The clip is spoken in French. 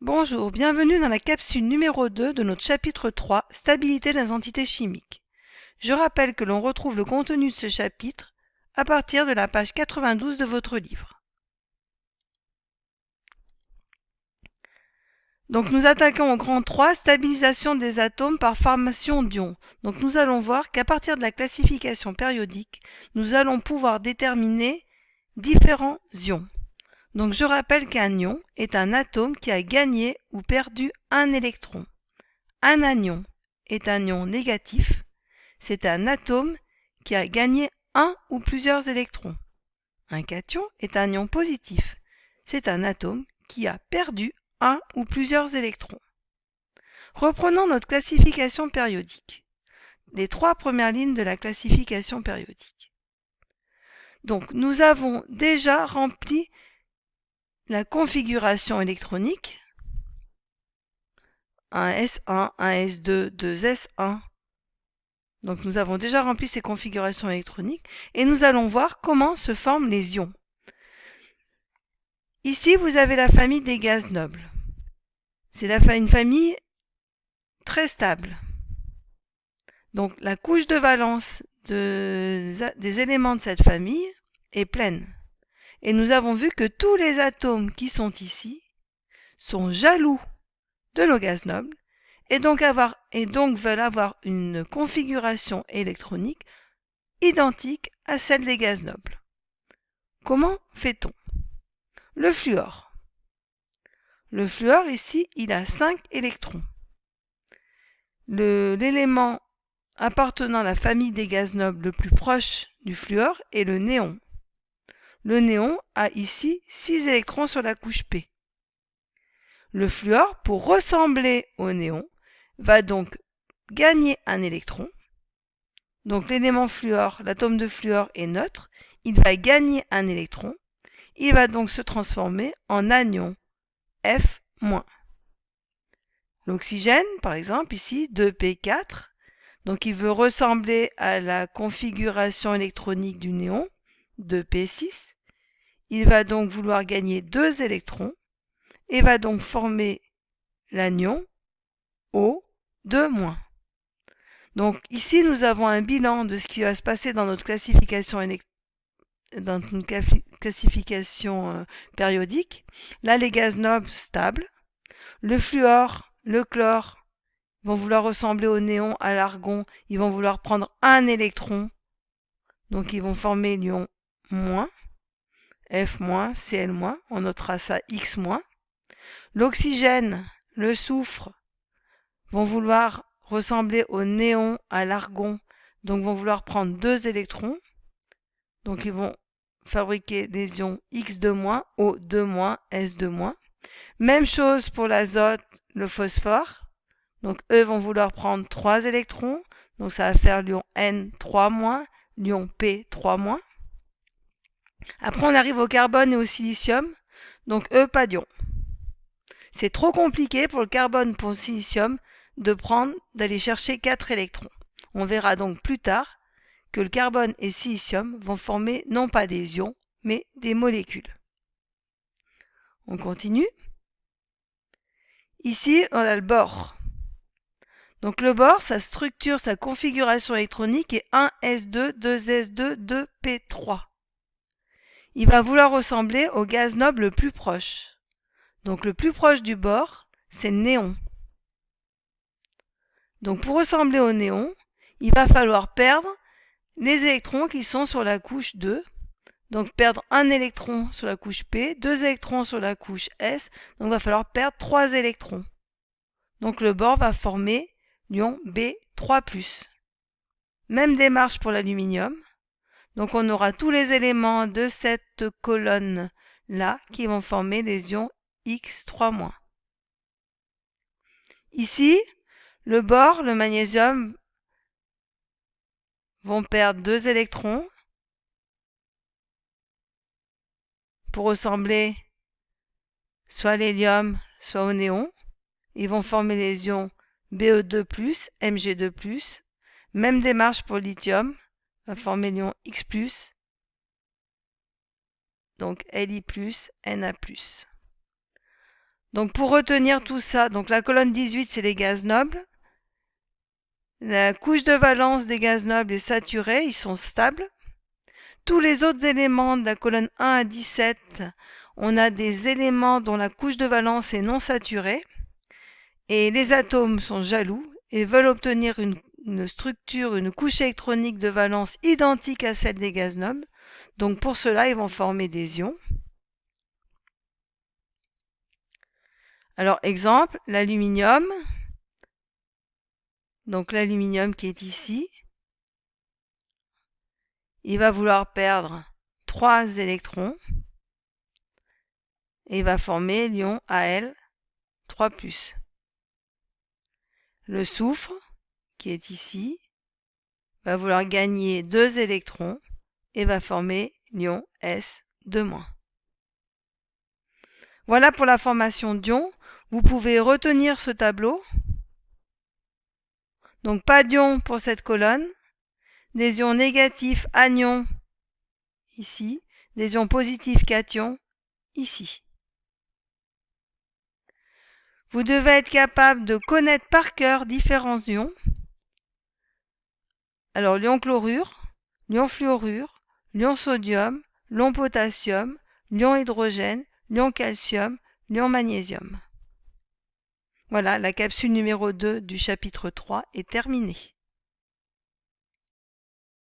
Bonjour, bienvenue dans la capsule numéro 2 de notre chapitre 3, Stabilité des entités chimiques. Je rappelle que l'on retrouve le contenu de ce chapitre à partir de la page 92 de votre livre. Donc nous attaquons au grand 3, stabilisation des atomes par formation d'ions. Donc nous allons voir qu'à partir de la classification périodique, nous allons pouvoir déterminer différents ions. Donc je rappelle qu'un ion est un atome qui a gagné ou perdu un électron. Un anion est un ion négatif. C'est un atome qui a gagné un ou plusieurs électrons. Un cation est un ion positif. C'est un atome qui a perdu un ou plusieurs électrons. Reprenons notre classification périodique. Les trois premières lignes de la classification périodique. Donc nous avons déjà rempli la configuration électronique, un S1, un S2, deux S1. Donc nous avons déjà rempli ces configurations électroniques et nous allons voir comment se forment les ions. Ici, vous avez la famille des gaz nobles. C'est une famille très stable. Donc la couche de valence des éléments de cette famille est pleine. Et nous avons vu que tous les atomes qui sont ici sont jaloux de nos gaz nobles et donc veulent avoir une configuration électronique identique à celle des gaz nobles. Comment fait-on? Le fluor. Le fluor ici, il a 5 électrons. L'élément appartenant à la famille des gaz nobles le plus proche du fluor est le néon. Le néon a ici 6 électrons sur la couche P. Le fluor, pour ressembler au néon, va donc gagner un électron. Donc l'élément fluor, l'atome de fluor est neutre, il va gagner un électron. Il va donc se transformer en anion F-. L'oxygène, par exemple, ici, 2P4, donc il veut ressembler à la configuration électronique du néon, 2P6. Il va donc vouloir gagner 2 électrons et va donc former l'anion O2-. Donc ici, nous avons un bilan de ce qui va se passer dans notre classification périodique. Là, les gaz nobles stables. Le fluor, le chlore vont vouloir ressembler au néon, à l'argon. Ils vont vouloir prendre un électron. Donc ils vont former l'ion -, F-, Cl-. On notera ça X-. L'oxygène, le soufre vont vouloir ressembler au néon, à l'argon. Donc vont vouloir prendre 2 électrons. Donc ils vont fabriquer des ions X2-, O2-, S2-. Même chose pour l'azote, le phosphore. Donc eux vont vouloir prendre 3 électrons. Donc ça va faire l'ion N 3-, l'ion P 3-. Après on arrive au carbone et au silicium. Donc eux pas d'ion. C'est trop compliqué pour le carbone, pour le silicium, d'aller chercher 4 électrons. On verra donc plus tard que le carbone et le silicium vont former non pas des ions, mais des molécules. On continue. Ici, on a le bore. Donc le bore, sa structure, sa configuration électronique est 1s2, 2s2, 2p3. Il va vouloir ressembler au gaz noble le plus proche. Donc le plus proche du bore, c'est le néon. Donc pour ressembler au néon, il va falloir perdre les électrons qui sont sur la couche 2. Donc perdre un électron sur la couche P, 2 électrons sur la couche S. Donc il va falloir perdre 3 électrons. Donc le bore va former l'ion B3+. Même démarche pour l'aluminium. Donc on aura tous les éléments de cette colonne-là qui vont former les ions X3-. Ici, le bore, le magnésium vont perdre 2 électrons pour ressembler soit à l'hélium, soit au néon. Ils vont former les ions Be2+, Mg2+. Même démarche pour le lithium, va former l'ion X+, donc Li+, Na+. Donc pour retenir tout ça, donc la colonne 18 c'est les gaz nobles. La couche de valence des gaz nobles est saturée, ils sont stables. Tous les autres éléments de la colonne 1 à 17, on a des éléments dont la couche de valence est non saturée. Et les atomes sont jaloux et veulent obtenir une structure, une couche électronique de valence identique à celle des gaz nobles. Donc pour cela, ils vont former des ions. Alors exemple, l'aluminium. Donc l'aluminium qui est ici, il va vouloir perdre 3 électrons et il va former l'ion Al3+. Le soufre, qui est ici, va vouloir gagner 2 électrons et va former l'ion S2-. Voilà pour la formation d'ions. Vous pouvez retenir ce tableau. Donc pas d'ions pour cette colonne. Des ions négatifs anions ici. Des ions positifs cations ici. Vous devez être capable de connaître par cœur différents ions. Alors l'ion chlorure, l'ion fluorure, l'ion sodium, l'ion potassium, l'ion hydrogène, l'ion calcium, l'ion magnésium. Voilà, la capsule numéro 2 du chapitre 3 est terminée.